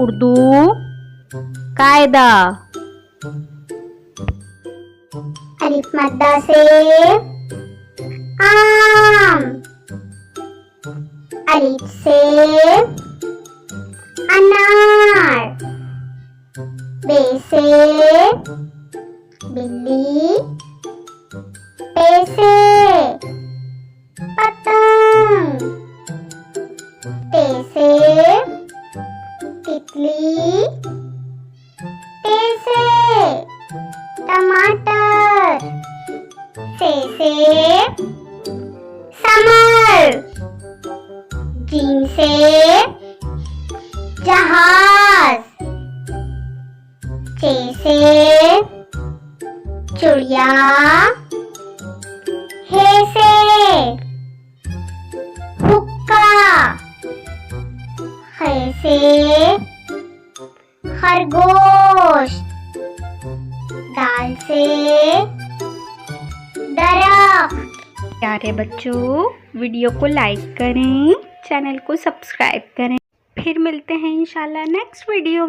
उर्दू कायदा। अलिफ मद्दा से आम। अलिफ से अनार। बे से बिल्ली। पे से पतंग। ते से तितली। ते से टमाटर। से समर। जीम से जहाज। चे से चिड़िया। हे से हुक्का। है से खरगोश। दाल से दरख्त। प्यारे बच्चों, वीडियो को लाइक करें, चैनल को सब्सक्राइब करें। फिर मिलते हैं इंशाल्लाह नेक्स्ट वीडियो में।